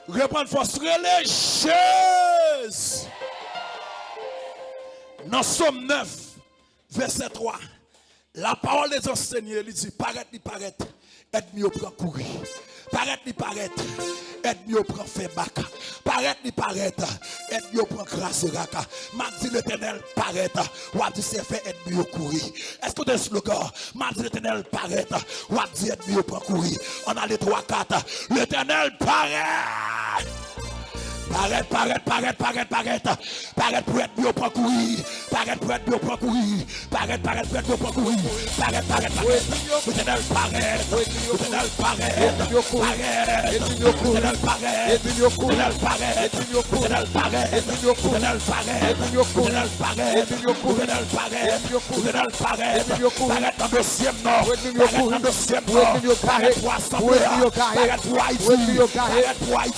Reprendre force religieuse. Dans Somme 9, verset 3. La parole des enseignants, il dit, paraître, et mieux prend courir. Paraître, et mieux prend fait bac. Paraître, et mieux prend grâce raka. M'a dit l'éternel, paraître, ou a dit c'est fait, et mieux courir. Est-ce que des slogans, m'a dit l'éternel, paraître, ou a dit et mieux prend courir. On a les 3, 4. L'éternel, paraît. Paraître pour être mieux pour courir. Paraître pour être mieux pour courir. Paraître pour être mieux pour courir. Paraître. L'éternel paraît. L'éternel paraît. L'éternel paraît. L'éternel paraît. L'éternel paraît. L'éternel paraît. L'éternel paraît. L'éternel paraît. L'éternel paraît. Paraître dans le deuxième nord. Paraître dans le deuxième nord. Paraître pour Assemblée. Paraître pour Haïti. Paraître pour Haïti.